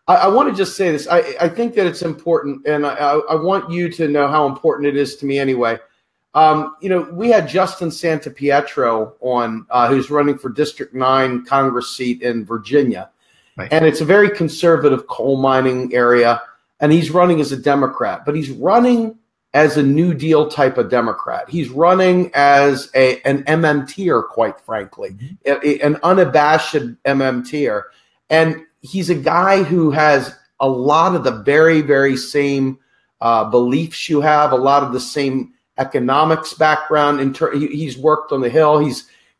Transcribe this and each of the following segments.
I want to just say this. I think that it's important, and I want you to know how important it is to me anyway. We had Justin Santopietro on, who's running for District 9 Congress seat in Virginia. Right. And it's a very conservative coal mining area, and he's running as a Democrat, but he's running as a New Deal type of Democrat. He's running as an MMTer, quite frankly, an unabashed MMTer. And he's a guy who has a lot of the very, very same beliefs you have, a lot of the same economics background. He's worked on the Hill.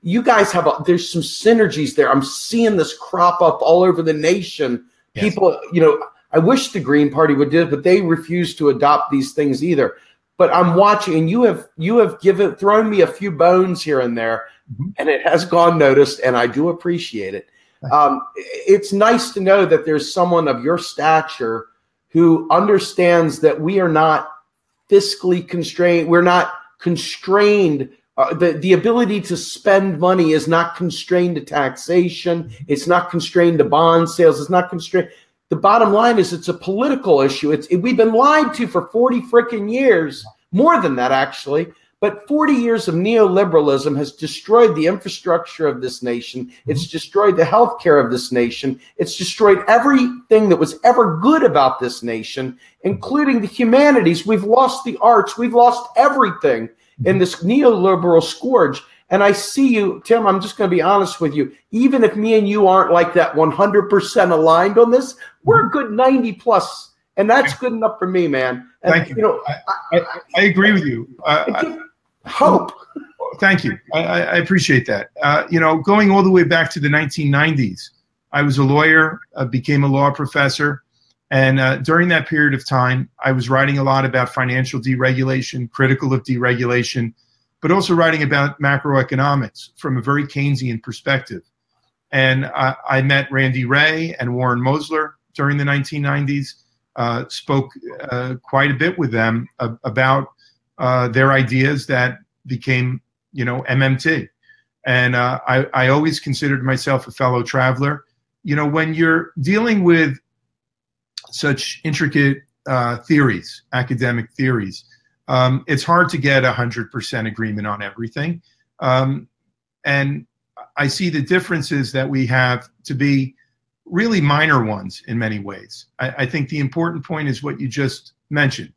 You guys have, there's some synergies there. I'm seeing this crop up all over the nation. Yes. People, I wish the Green Party would do it, but they refuse to adopt these things either. But I'm watching, and you have thrown me a few bones here and there, and it has gone noticed, and I do appreciate it. It's nice to know that there's someone of your stature who understands that we are not fiscally constrained. We're not constrained. The ability to spend money is not constrained to taxation. It's not constrained to bond sales. It's not constrained. The bottom line is it's a political issue. We've been lied to for 40 freaking years, more than that actually. But 40 years of neoliberalism has destroyed the infrastructure of this nation. It's destroyed the healthcare of this nation. It's destroyed everything that was ever good about this nation, including the humanities. We've lost the arts. We've lost everything in this neoliberal scourge. And I see you, Tim, I'm just going to be honest with you. Even if me and you aren't like that 100% aligned on this, we're a good 90 plus. And that's good enough for me, man. And, thank you. I agree with you. Hope. Thank you. I appreciate that. Going all the way back to the 1990s, I was a lawyer, became a law professor. And during that period of time, I was writing a lot about financial deregulation, critical of deregulation, but also writing about macroeconomics from a very Keynesian perspective. And I met Wray and Warren Mosler during the 1990s, spoke quite a bit with them about their ideas that became, MMT. And I always considered myself a fellow traveler. When you're dealing with such intricate theories, academic theories, it's hard to get 100% agreement on everything. And I see the differences that we have to be really minor ones in many ways. I think the important point is what you just mentioned.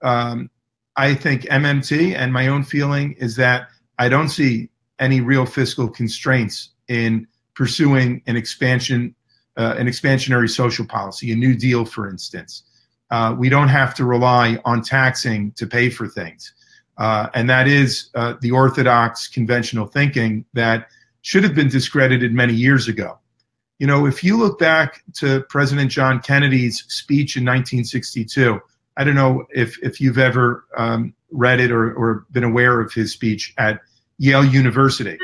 I think MMT, and my own feeling is that I don't see any real fiscal constraints in pursuing an expansionary social policy, a New Deal, for instance. We don't have to rely on taxing to pay for things. And that is the orthodox conventional thinking that should have been discredited many years ago. If you look back to President John Kennedy's speech in 1962, I don't know if you've ever read it or been aware of his speech at Yale University,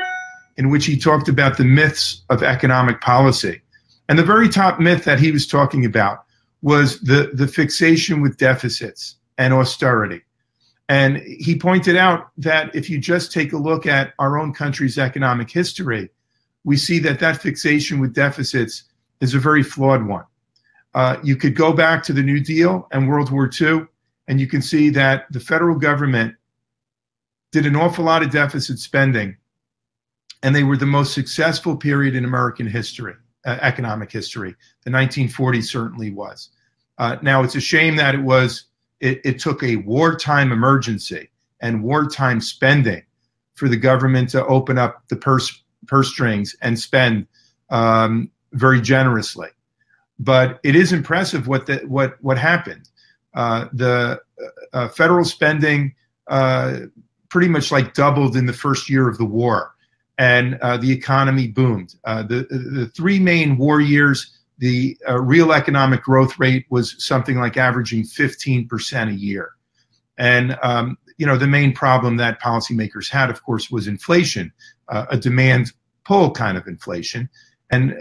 in which he talked about the myths of economic policy. And the very top myth that he was talking about was the fixation with deficits and austerity. And he pointed out that if you just take a look at our own country's economic history, we see that fixation with deficits is a very flawed one. You could go back to the New Deal and World War II, and you can see that the federal government did an awful lot of deficit spending, and they were the most successful period in American history, economic history. The 1940s certainly was. Now, it's a shame that it took a wartime emergency and wartime spending for the government to open up the purse strings and spend very generously. But it is impressive what happened. The federal spending pretty much doubled in the first year of the war, and the economy boomed. The three main war years, the real economic growth rate was something like averaging 15% a year. And the main problem that policymakers had, of course, was inflation, a demand pull kind of inflation, and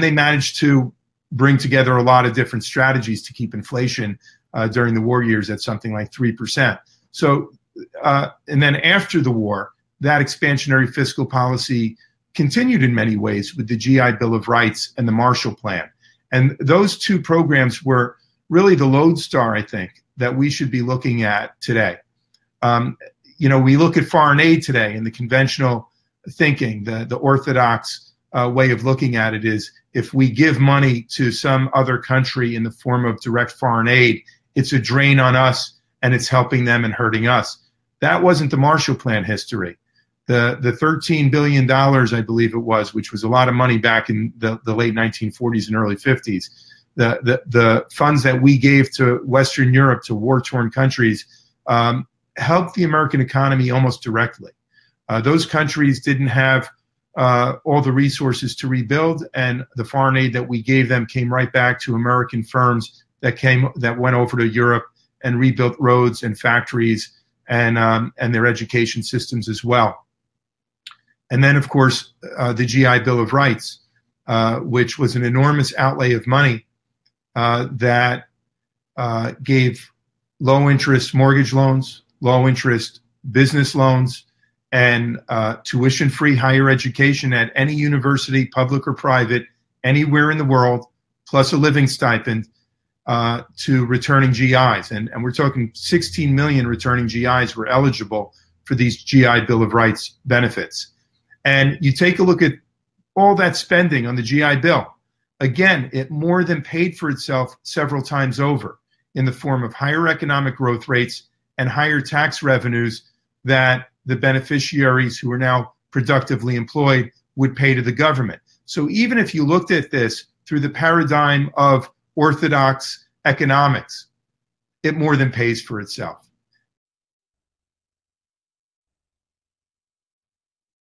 they managed to bring together a lot of different strategies to keep inflation during the war years at something like 3%. So, and then after the war, that expansionary fiscal policy continued in many ways with the GI Bill of Rights and the Marshall Plan. And those two programs were really the lodestar, I think, that we should be looking at today. We look at foreign aid today, and the conventional thinking, the orthodox way of looking at it is, if we give money to some other country in the form of direct foreign aid, it's a drain on us and it's helping them and hurting us. That wasn't the Marshall Plan history. The $13 billion, I believe it was, which was a lot of money back in the late 1940s and early 50s, the funds that we gave to Western Europe, to war-torn countries, helped the American economy almost directly. Those countries didn't have all the resources to rebuild, and the foreign aid that we gave them came right back to American firms that went over to Europe and rebuilt roads and factories and their education systems as well. And then, of course, the GI Bill of Rights, which was an enormous outlay of money that gave low-interest mortgage loans, low-interest business loans, and tuition-free higher education at any university, public or private, anywhere in the world, plus a living stipend to returning GIs. And we're talking 16 million returning GIs were eligible for these GI Bill of Rights benefits. And you take a look at all that spending on the GI Bill. Again, it more than paid for itself several times over in the form of higher economic growth rates and higher tax revenues that the beneficiaries who are now productively employed would pay to the government. So even if you looked at this through the paradigm of orthodox economics, it more than pays for itself.